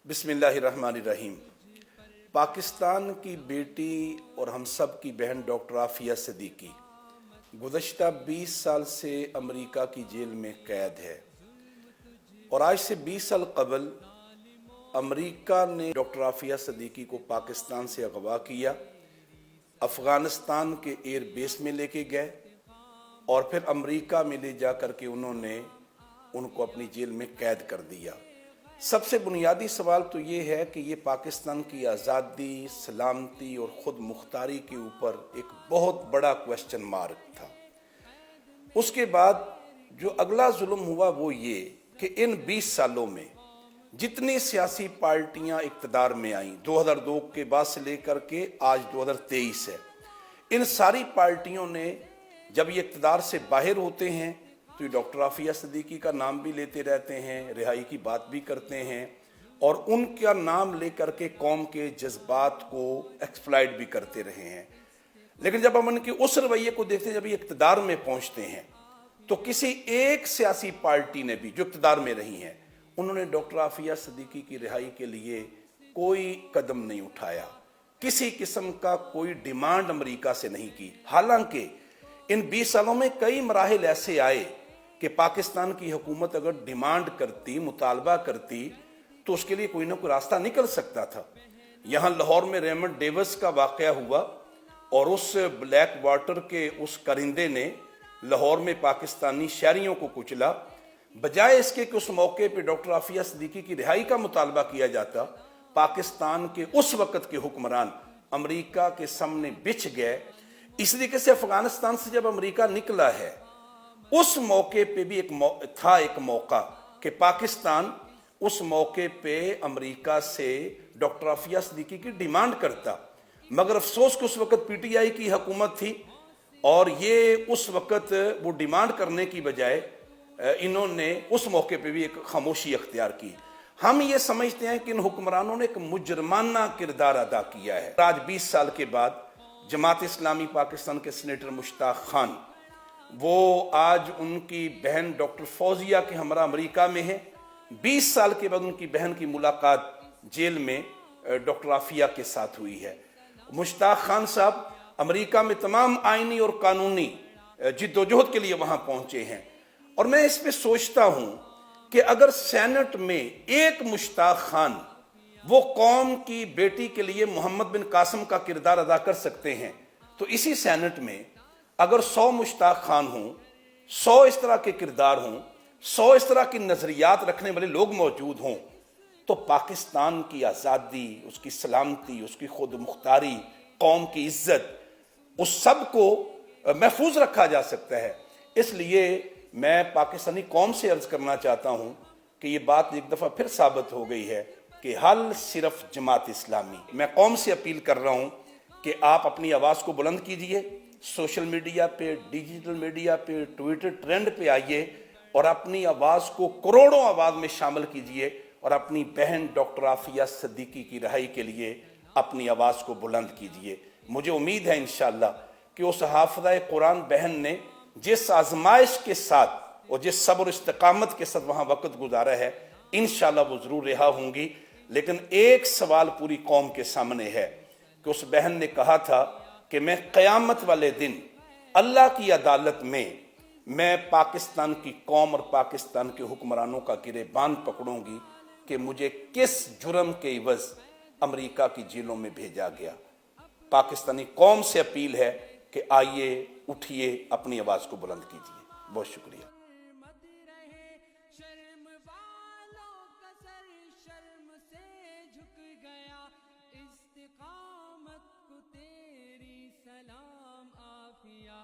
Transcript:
बिस्मिल्लाहिर्रहमानिर्रहीम। पाकिस्तान की बेटी और हम सब की बहन डॉक्टर आफिया सिद्दीकी गुज़श्ता 20 साल से अमेरिका की जेल में कैद है और आज से 20 साल कबल अमेरिका ने डॉक्टर आफिया सिद्दीकी को पाकिस्तान से अगवा किया, अफ़गानिस्तान के एयर बेस में लेके गए और फिर अमेरिका में ले जा कर के उन्होंने उनको अपनी जेल में कैद कर दिया। सबसे बुनियादी सवाल तो ये है कि ये पाकिस्तान की आज़ादी, सलामती और ख़ुद मुख्तारी के ऊपर एक बहुत बड़ा क्वेश्चन मार्क था। उसके बाद जो अगला जुल्म हुआ वो ये कि इन 20 सालों में जितनी सियासी पार्टियां इक़्तिदार में आईं, 2002 के बाद से लेकर के आज 2023 है, इन सारी पार्टियों ने जब ये इक़्तिदार से बाहर होते हैं तो ये डॉक्टर आफिया सिद्दीकी का नाम भी लेते रहते हैं, रिहाई की बात भी करते हैं और उनका नाम लेकर के कौम के जज्बात को एक्सप्लॉइट भी करते रहे हैं। लेकिन जब हम उनके उस रवैये को देखते हैं, जब ये इक़्तिदार में पहुंचते हैं, तो किसी एक सियासी पार्टी ने भी जो इक़्तिदार में रही हैं, उन्होंने डॉक्टर आफिया सिद्दीकी की रिहाई के लिए कोई कदम नहीं उठाया, किसी किस्म का कोई डिमांड अमेरिका से नहीं की। हालांकि इन 20 सालों में कई मराहिल ऐसे आए कि पाकिस्तान की हुकूमत अगर डिमांड करती, मुतालबा करती, तो उसके लिए कोई ना कोई रास्ता निकल सकता था। यहाँ लाहौर में रेमंड डेविस का वाक़या हुआ और उस ब्लैक वाटर के उस परिंदे ने लाहौर में पाकिस्तानी शहरियों को कुचला। बजाय इसके कि उस मौके पर डॉक्टर आफिया सिद्दीकी की रिहाई का मुतालबा किया जाता, पाकिस्तान के उस वक़्त के हुक्मरान अमेरिका के सामने बिछ गए। इस तरीके से अफगानिस्तान से जब अमेरिका निकला है, उस मौके पे भी एक मौका कि पाकिस्तान उस मौके पे अमेरिका से डॉक्टर आफिया सिद्दीकी की डिमांड करता, मगर अफसोस कि उस वक्त पीटीआई की हुकूमत थी और ये उस वक्त वो डिमांड करने की बजाय इन्होंने उस मौके पे भी एक खामोशी अख्तियार की। हम ये समझते हैं कि इन हुक्मरानों ने एक मुजरमाना किरदार अदा किया है। आज 20 साल के बाद जमात इस्लामी पाकिस्तान के सीनेटर मुश्ताक खान, वो आज उनकी बहन डॉक्टर फौजिया के हमरा अमेरिका में है। 20 साल के बाद उनकी बहन की मुलाकात जेल में डॉक्टर आफिया के साथ हुई है। मुश्ताक खान साहब अमेरिका में तमाम आईनी और कानूनी जिद्दोजहद के लिए वहां पहुंचे हैं और मैं इस पे सोचता हूं कि अगर सेनेट में एक मुश्ताक खान वो कौम की बेटी के लिए मोहम्मद बिन कासिम का किरदार अदा कर सकते हैं, तो इसी सेनेट में अगर 100 मुश्ताक खान हों, 100 इस तरह के किरदार हों, 100 इस तरह की नजरियात रखने वाले लोग मौजूद हों, तो पाकिस्तान की आज़ादी, उसकी सलामती, उसकी खुद मुख्तारी, कौम की इज्जत, उस सब को महफूज रखा जा सकता है। इसलिए मैं पाकिस्तानी कौम से अर्ज करना चाहता हूं कि ये बात एक दफ़ा फिर साबित हो गई है कि हल सिर्फ जमात इस्लामी। मैं कौम से अपील कर रहा हूं कि आप अपनी आवाज़ को बुलंद कीजिए, सोशल मीडिया पे, डिजिटल मीडिया पे, ट्विटर ट्रेंड पे आइए और अपनी आवाज़ को करोड़ों आवाज़ में शामिल कीजिए और अपनी बहन डॉक्टर आफिया सिद्दीकी की रिहाई के लिए अपनी आवाज़ को बुलंद कीजिए। मुझे उम्मीद है इंशाअल्लाह कि उस हाफ़िज़ा कुरान बहन ने जिस आजमाइश के साथ और जिस सब्र इस्तिकामत के साथ वहाँ वक्त गुजारा है, इंशाअल्लाह वो ज़रूर रिहा होंगी। लेकिन एक सवाल पूरी कौम के सामने है कि उस बहन ने कहा था कि मैं क़यामत वाले दिन अल्लाह की अदालत में मैं पाकिस्तान की कौम और पाकिस्तान के हुक्मरानों का गिरेबान पकड़ूंगी कि मुझे किस जुर्म के इवज़ अमेरिका की जेलों में भेजा गया। पाकिस्तानी कौम से अपील है कि आइए, उठिए, अपनी आवाज़ को बुलंद कीजिए। बहुत शुक्रिया।